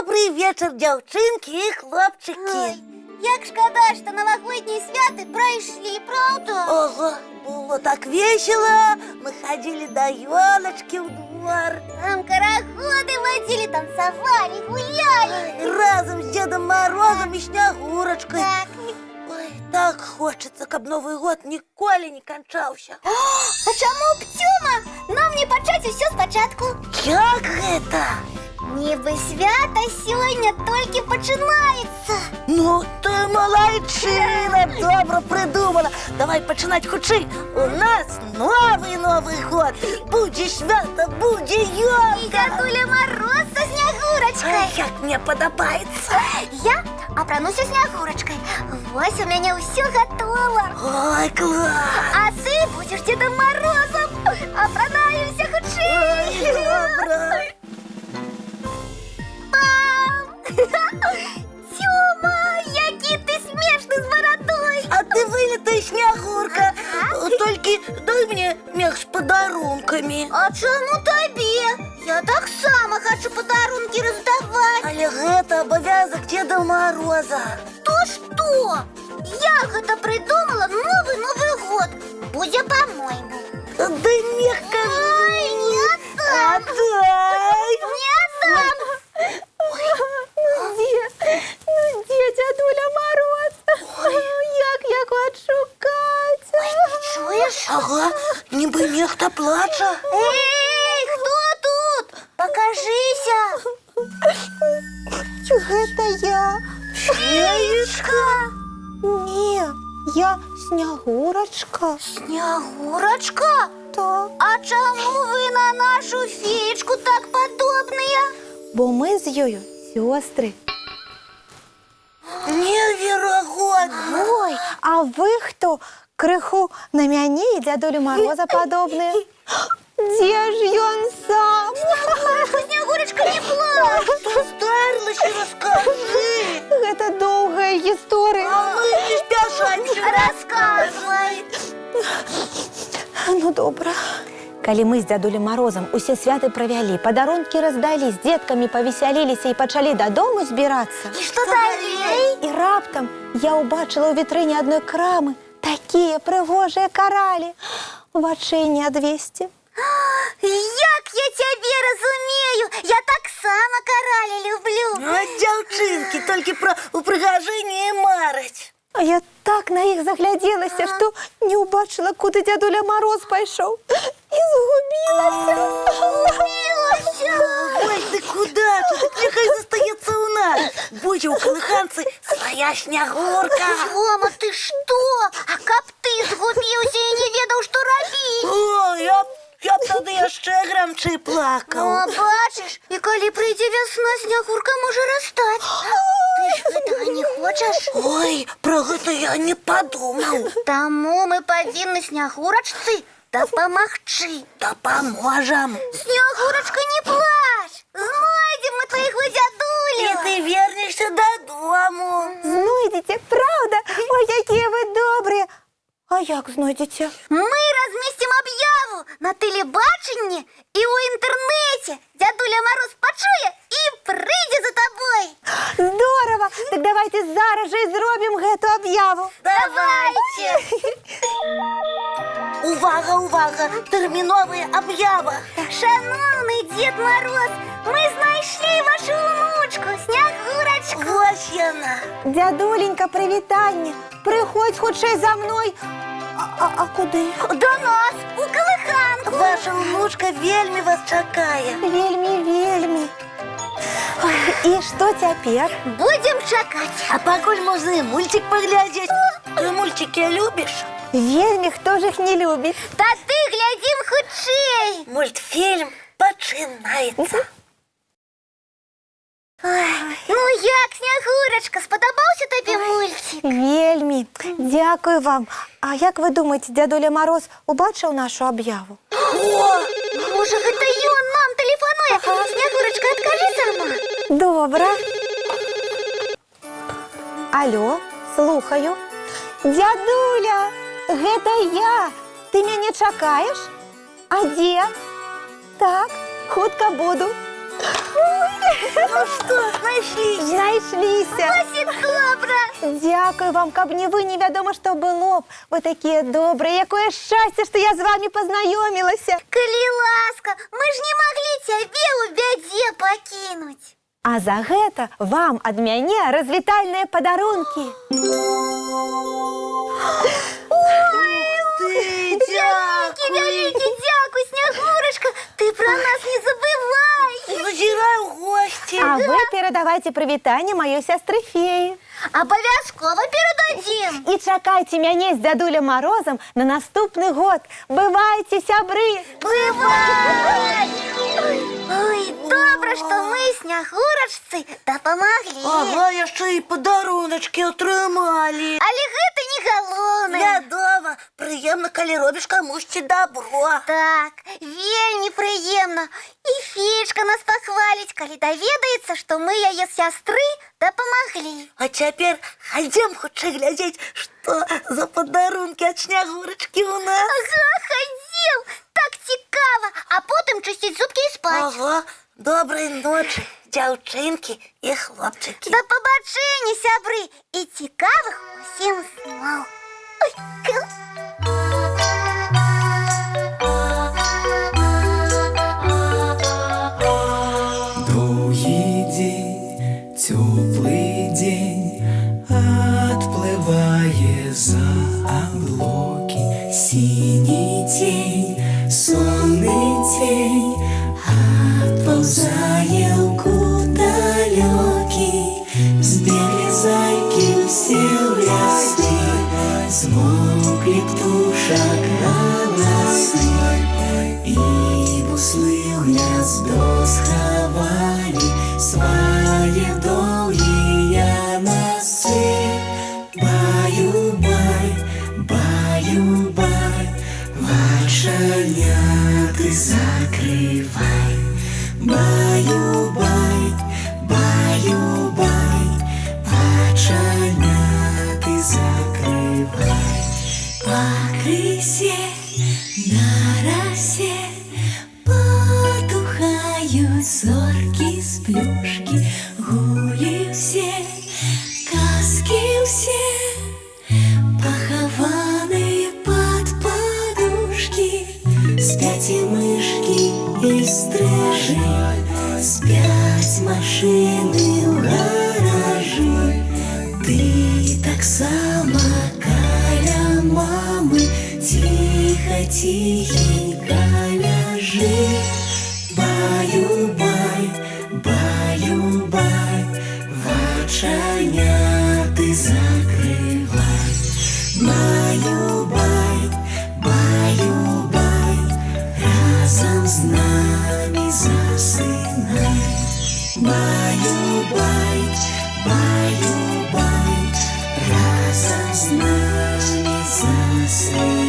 Добрый вечер, дзяўчынкі і хлопчыкі. Як шкода, что новогодние святы прошли, правда? Ого, было так весело. Мы ходили до елочки в двор. Там караходы водили, танцевали, гуляли. Разом с Дедом Морозом и Снегурочкой. Так. Ой, так хочется, каб Новый год ніколі не канчаўся. А чаму б, Тёма, нам не пачаць усё спачатку? Як гэта? Нібы свята сёння толькі пачынаецца. Ну ты малайчына, добра придумала. Давай пачынаць хутчэй. У нас Новый год. Будзе свята, будзе І ёлка. Дядуля Мороз со Снегурочкой. Ай, як мне падабаецца. Я апрануся Снегурочкой. Вось у мяне ўсё готово. Ой, класс. А ты будешь Дедом Морозом. Апранаемся хутчэй. Добра. Тёма, які ти смешний з бородой. А ты вылитая Снегурка. Толькі дай мне мех з подарунками. А чому тобі? Я так само хочу подарунки роздавати. Але гэта абавязок Деда Мороза. То что? Я гэта придумала Новый год. Будзе по-моему. Да не кажи. Ой, не отдам. Отдай. Не отдам. Ну де дядуля Мороз? Як я хочу шукати. Чуєш? Ага, ніби нехта плаче. Эй, кто тут? Покажися. Гэта я. Феечка. Ні, я Снегурочка. Снегурочка? Так. А чому ви на нашу феечку так подобные? Бо ми з ёю сестри. Невероятно. Ой, а ви хто? Криху на мяне і дядулю Мороза падобныя. Дзе ж ён сам? Снегурочка, не плачь. Старилась, расскажи. Гэта доўгая гісторыя. А мы не спяшаем. Рассказывай. Ну, добра. Калі мы з дядулем Морозом усе святы правялі, падарункі раздалі, з дзеткамі павесяліліся і пачалі дадому збірацца. И что далее? І раптам я ўбачыла ў вітрыне адной крамы такія прыгожыя каралі. Вачэй не адвесці. Як я тебе разумею. Я так само карали люблю. А дзяўчынкі толькі пра упрыгажэнне мараць. А я так на іх заглядзелася, што не ўбачыла, куды дядуля Мороз пайшоў. І згубілася. Ой, ты куда ж? Нехай застаецца ў нас. Будзе ў калыханцы свая Снегурка. Тёма, ты что? А каб ты згубіўся і не ведаў, што рабіць? Ой, я б тады яшчэ грамчэй плакаў. О, бачыш, і калі прыйдзе вясна, Снегурка можа растаць. Ты ж гэтага не хочаш? Ой, пра гэта я не падумаў. Таму мы павінны Снегурачцы дапамагчы. Дапаможам. Снегурочка, не плачь! Знойдем мы твоего І дядулю! ты вернешся дадому. Знойдзеце, правда? Ой, якія вы добрыя. А як знойдзеце? Мы разместим объяву на телебаченні і у інтернеті. Дядуля Мороз пачуе і прыйдзе за тобой. Здорово! Так давайте зараз же і зробім гэту аб'яву. Давайте! Увага, увага, тэрміновая аб'ява. Шановний Дед Мороз, ми знайшли вашу внучку, Снегурочку. Вось яна. Дядуленька, прывітанне. Прыходзь хутчэй за мной. А куды? До нас, у калыханку. Ваша внучка вельмі вас чакае. Вельмі. Ой, і што цяпер? Будем чакаць. А пакуль можна і мульцік паглядзець. Ты мульцікі любіш? Вельмі, хто ж іх не любіць? Та ты глядзім хутчэй. Мультфільм пачынаецца. Ну як, Снегурочка, спадабаўся табе мульцік? Вельмі. Дзякуй вам. А як вы думаеце, дядуля Мороз убачыў нашу аб'яву? Можа, гэта ён нам тэлефануе? Снегурочка, адкажы сама. Добра. Алло, слухаю. Дядуля, гэта я. Ты мяне чакаеш? А дзе? Так, хутка буду. Ну що, знайшлися? Знайшліся. Ось і добре. Дякую вам, каб не ви, невядомо, що було б. Ви такі добрі, якое щастя, що я з вами познайомилася. Коли ласка, мы ж не могли тебе у бяде покинуть. А за гэта вам ад мяне развітальныя падарункі. Ти Вялікі, дякую, Снягурочка. Ты про нас не забывай. Зазірай у гості. А ви перадавайте прывітанне маёй сястры феі. Обовязково передадим. І чакайце мяне з дзядулем Марозам на наступны год. Бывайце, сябры! Бывай! Ой, добре, що ми, Снягурочці, допомогли. Ага, яшчэ і падаруначкі атрымалі. Але гэта не галоўнае. Вядома, прыемна, калі робіш камусьці добро. Так, вельмі прыемна. І феечка нас пахваліць, калі даведаецца, што мы яе сястры дапамаглі. А цяпер хадзем хутчэй глядзець, што за падарункі ад Снягурачкі ў нас. Ага, хадзем, так цікава, а потым чысціць зубкі і спаць. Ага, добрай ночы, дзяўчынкі і хлопчыкі. Да пабачэння, сябры, і цікавых усім сноў. Ой, Доўгі дзень, цёплы дзень, адплывае за аблокі. Сіні цень, сонны цень, адпаўзае ў кут далёкі. Збеглі зайкі ўсе ў лясы, змоўклі птушак галасы, і буслы ў гняздо схавалі свае доўгія носы. Баю-бай, баю-бай, вачаняты закрывай. Баю-бай, баю-бай, вачаняты закрывай. Пакрысе на расе потухают зорки с плюшки, гулі все, казки все, похованные под подушки. Спять и мышки, и стрижи, спять машины в гаражи. Ты так сама каля мамы, тихо-тихенько ляжи. Баю-бай, баю-бай, вачаняты закрывай. Баю-бай, баю-бай, разом с нами засынай. Баю-бай, баю-бай, разом с нами засынай.